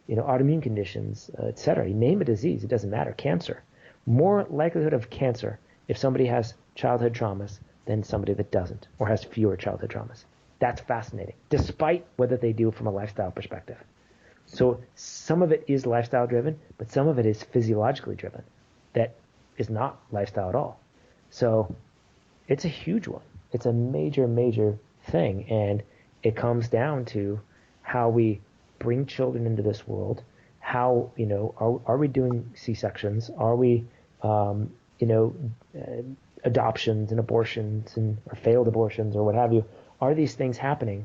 autoimmune conditions, et cetera. You name a disease, it doesn't matter. Cancer. More likelihood of cancer if somebody has childhood traumas than somebody that doesn't, or has fewer childhood traumas. That's fascinating, despite whether they do it from a lifestyle perspective. So some of it is lifestyle driven, but some of it is physiologically driven that is not lifestyle at all. So it's a huge one. It's a major, major thing. And it comes down to how we bring children into this world. How, are we doing C-sections? Are we, adoptions and abortions or failed abortions or what have you? Are these things happening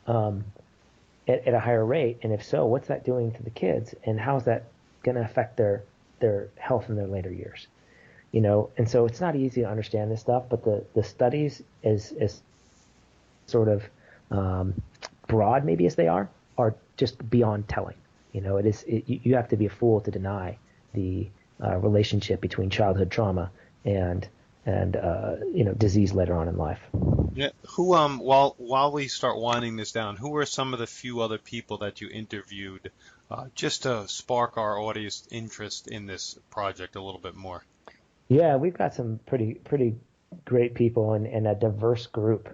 at a higher rate? And if so, what's that doing to the kids? And how's that going to affect their health in their later years? And so it's not easy to understand this stuff, but the studies, as sort of broad maybe as they are just beyond telling. You have to be a fool to deny the relationship between childhood trauma and disease later on in life. Yeah. Who while we start winding this down, who are some of the few other people that you interviewed just to spark our audience interest in this project a little bit more? Yeah, we've got some pretty great people and a diverse group.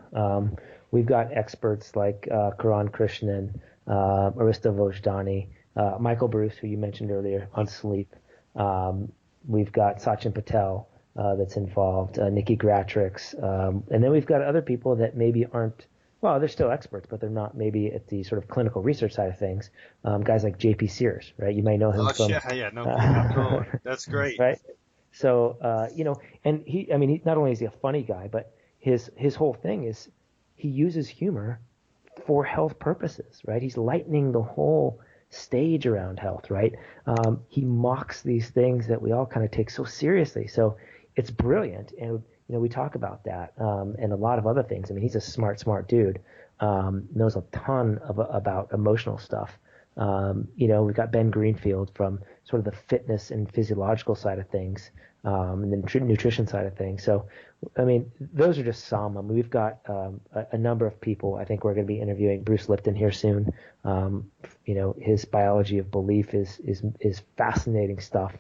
We've got experts like Karan Krishnan, Arista Vojdani, Michael Bruce, who you mentioned earlier, on sleep. We've got Sachin Patel that's involved, Nikki Gratrix, and then we've got other people that maybe aren't, well, they're still experts, but they're not maybe at the sort of clinical research side of things. Guys like J.P. Sears, right? You may know him from... No, that's great. Right? So, and he not only is he a funny guy, but his whole thing is he uses humor for health purposes, right? He's lightening the whole stage around health, right? He mocks these things that we all kind of take so seriously. So it's brilliant. And, we talk about that and a lot of other things. I mean, he's a smart dude, knows a ton about emotional stuff. We've got Ben Greenfield from sort of the fitness and physiological side of things, and the nutrition side of things. So, I mean, those are just some. I mean, we've got a number of people. I think we're going to be interviewing Bruce Lipton here soon. His biology of belief is fascinating stuff.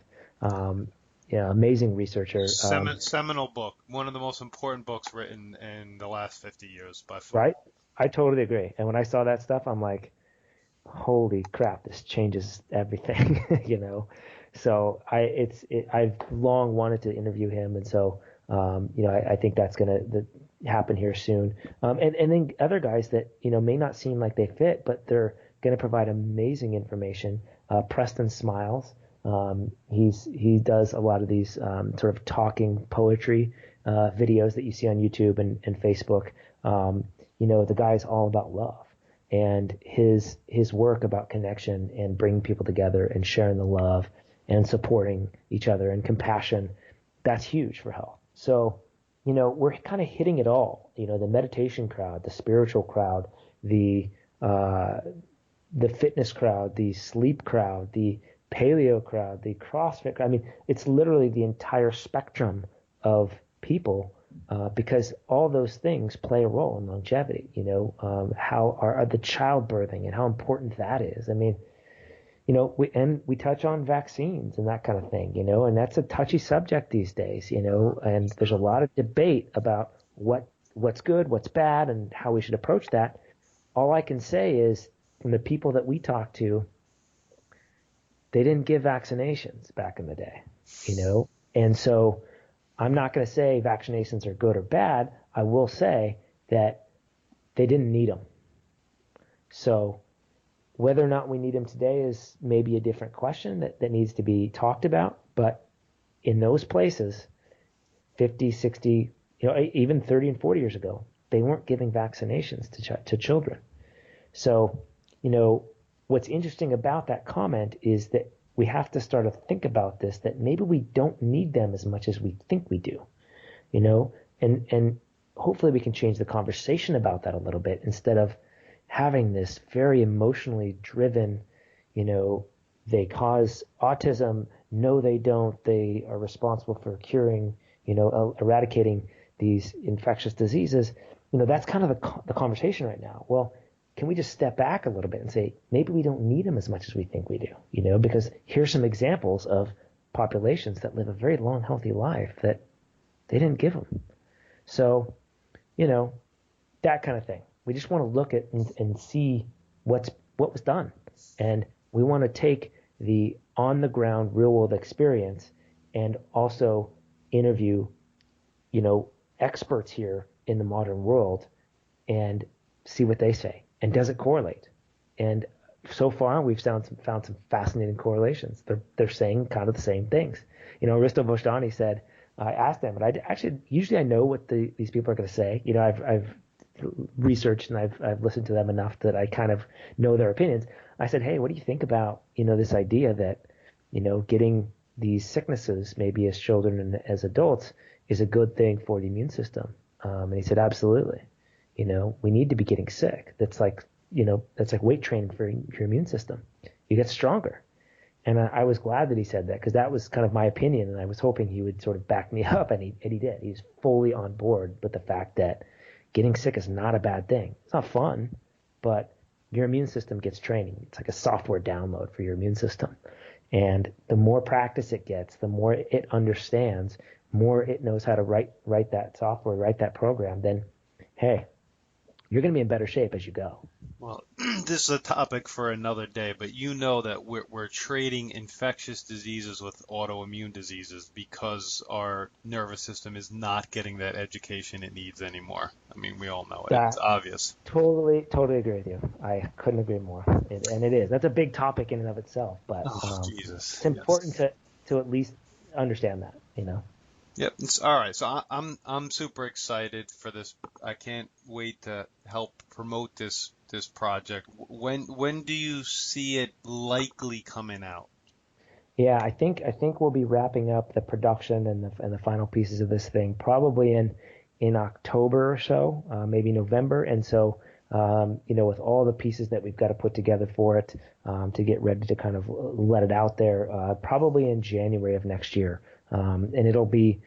Amazing researcher. Seminal book, one of the most important books written in the last 50 years by far. Right? I totally agree. And when I saw that stuff, I'm like, holy crap, this changes everything, So I've long wanted to interview him, and so I think that's going to happen here soon. And then other guys that may not seem like they fit, but they're going to provide amazing information. Preston Smiles, he does a lot of these sort of talking poetry videos that you see on YouTube and Facebook. The guy's all about love. And his work about connection and bringing people together and sharing the love and supporting each other and compassion, that's huge for health. So, we're kind of hitting it all. The meditation crowd, the spiritual crowd, the fitness crowd, the sleep crowd, the paleo crowd, the CrossFit crowd. I mean, it's literally the entire spectrum of people. Because all those things play a role in longevity, how are the childbirthing and how important that is. I mean, we touch on vaccines and that kind of thing, and that's a touchy subject these days, and there's a lot of debate about what's good, what's bad, and how we should approach that. All I can say is from the people that we talk to, they didn't give vaccinations back in the day, and so I'm not going to say vaccinations are good or bad. I will say that they didn't need them. So whether or not we need them today is maybe a different question that needs to be talked about. But in those places, 50, 60, even 30 and 40 years ago, they weren't giving vaccinations to children. So, what's interesting about that comment is that we have to start to think about this, that maybe we don't need them as much as we think we do, and hopefully we can change the conversation about that a little bit instead of having this very emotionally driven, they cause autism. No, they don't. They are responsible for curing, eradicating these infectious diseases. That's kind of the conversation right now. Well, can we just step back a little bit and say, maybe we don't need them as much as we think we do, because here's some examples of populations that live a very long, healthy life that they didn't give them. So, that kind of thing. We just want to look at and see what was done. And we want to take the on the ground real world experience and also interview, experts here in the modern world and see what they say. And does it correlate? And so far we've found some fascinating correlations. They're saying kind of the same things. Aristo Boshdani said, I asked them, but usually I know what these people are going to say. I've researched and I've listened to them enough that I kind of know their opinions. I said, hey, what do you think about, this idea that, getting these sicknesses maybe as children and as adults is a good thing for the immune system? And he said, absolutely. We need to be getting sick. That's like weight training for your immune system. You get stronger. And I was glad that he said that because that was kind of my opinion. And I was hoping he would sort of back me up. And he did. He's fully on board with the fact that getting sick is not a bad thing. It's not fun, but your immune system gets training. It's like a software download for your immune system. And the more practice it gets, the more it understands, more it knows how to write that software, write that program, then, hey, you're going to be in better shape as you go. Well, this is a topic for another day, but that we're trading infectious diseases with autoimmune diseases because our nervous system is not getting that education it needs anymore. I mean, we all know it. It's obvious. Totally agree with you. I couldn't agree more. And it is. That's a big topic in and of itself, but Jesus. It's important to at least understand that, Yep. It's all right. So I'm super excited for this. I can't wait to help promote this project. When do you see it likely coming out? Yeah, I think we'll be wrapping up the production and the final pieces of this thing probably in October or so, maybe November. And so, with all the pieces that we've got to put together for it, to get ready to kind of let it out there, probably in January of next year. And it'll be,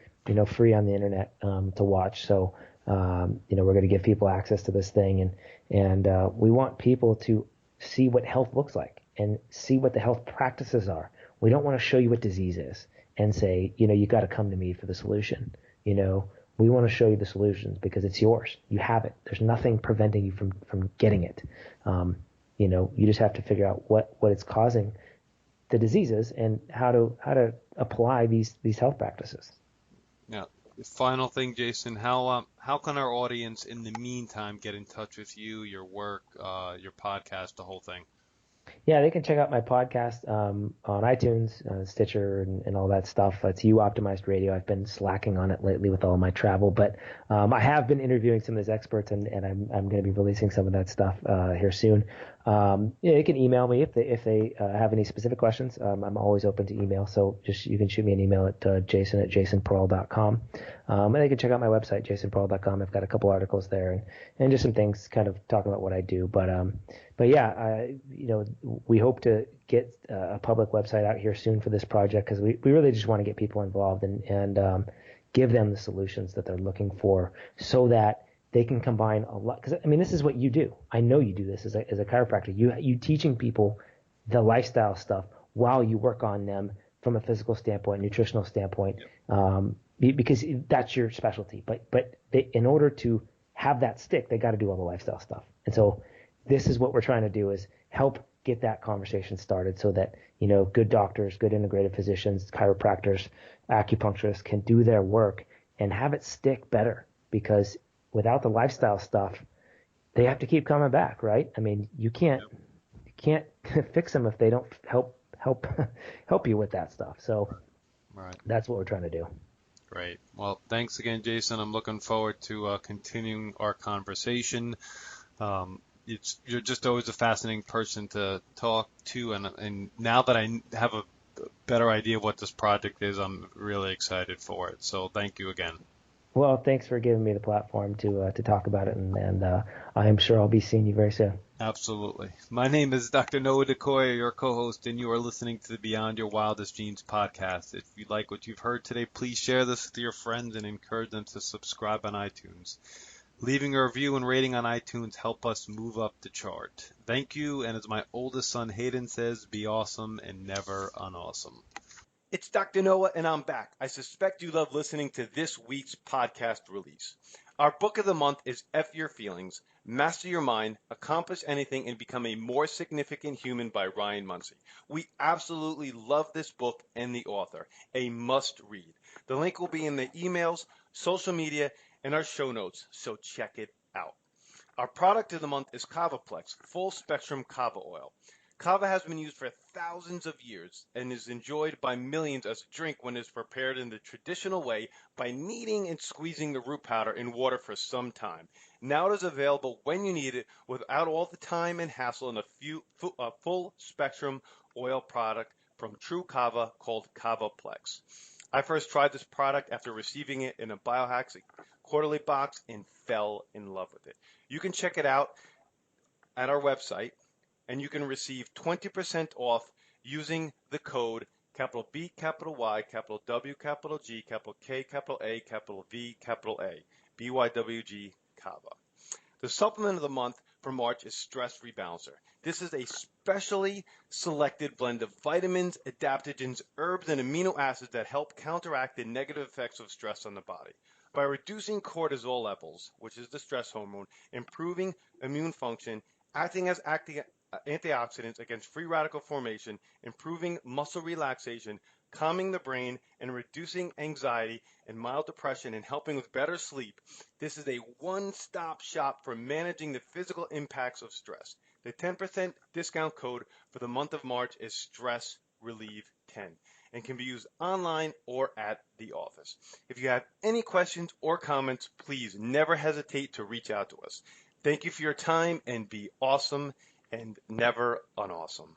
free on the internet, to watch. So, we're going to give people access to this thing and we want people to see what health looks like and see what the health practices are. We don't want to show you what disease is and say, you got to come to me for the solution. We want to show you the solutions because it's yours. You have it. There's nothing preventing you from getting it. You just have to figure out what it's causing the diseases and how to apply these health practices. Yeah. Final thing, Jason, how can our audience in the meantime get in touch with you, your work, your podcast, the whole thing? Yeah, they can check out my podcast on iTunes, Stitcher, and all that stuff. It's You Optimized Radio. I've been slacking on it lately with all my travel, but I have been interviewing some of those experts, and I'm going to be releasing some of that stuff here soon. You can email me if they have any specific questions. I'm always open to email, so you can shoot me an email at jason@jasonprall.com. And they can check out my website, jasonprall.com. I've got a couple articles there and just some things kind of talking about what I do. But yeah, we hope to get a public website out here soon for this project because we really just want to get people involved and give them the solutions that they're looking for so that they can combine a lot. Because, this is what you do. I know you do this as a chiropractor. You teaching people the lifestyle stuff while you work on them from a physical standpoint, nutritional standpoint, because that's your specialty. But in order to have that stick, they got to do all the lifestyle stuff. And so this is what we're trying to do, is help get that conversation started so that, good doctors, good integrative physicians, chiropractors, acupuncturists can do their work and have it stick better, because without the lifestyle stuff, they have to keep coming back, right? I mean, you can't fix them if they don't help you with that stuff. So Right. that's what we're trying to do. Great. Well, thanks again, Jason. I'm looking forward to continuing our conversation. You're just always a fascinating person to talk to, and now that I have a better idea of what this project is, I'm really excited for it. So thank you again. Well, thanks for giving me the platform to talk about it, and I am sure I'll be seeing you very soon. Absolutely. My name is Dr. Noah DeCoya, your co-host, and you are listening to the Beyond Your Wildest Dreams podcast. If you like what you've heard today, please share this with your friends and encourage them to subscribe on iTunes. Leaving a review and rating on iTunes help us move up the chart. Thank you, and as my oldest son Hayden says, be awesome and never unawesome. It's Dr. Noah, and I'm back. I suspect you love listening to this week's podcast release. Our book of the month is F Your Feelings, Master Your Mind, Accomplish Anything, and Become a More Significant Human by Ryan Muncy. We absolutely love this book and the author. A must read. The link will be in the emails, social media, and our show notes, so check it out. Our product of the month is Kavaplex, full spectrum kava oil. Kava has been used for thousands of years and is enjoyed by millions as a drink when it is prepared in the traditional way by kneading and squeezing the root powder in water for some time. Now it is available when you need it without all the time and hassle in a full spectrum oil product from True Kava called Kavaplex. I first tried this product after receiving it in a Biohacks quarterly box and fell in love with it. You can check it out at our website, and you can receive 20% off using the code capital B, capital Y, capital W, capital G, capital K, capital A, capital V, capital A, BYWG Kava. The supplement of the month for March is Stress Rebalancer. This is a specially selected blend of vitamins, adaptogens, herbs, and amino acids that help counteract the negative effects of stress on the body. By reducing cortisol levels, which is the stress hormone, improving immune function, acting as antioxidants against free radical formation, improving muscle relaxation, calming the brain, and reducing anxiety and mild depression and helping with better sleep. This is a one-stop shop for managing the physical impacts of stress. The 10% discount code for the month of March is StressRelieve10 and can be used online or at the office. If you have any questions or comments, please never hesitate to reach out to us. Thank you for your time, and be awesome and never unawesome.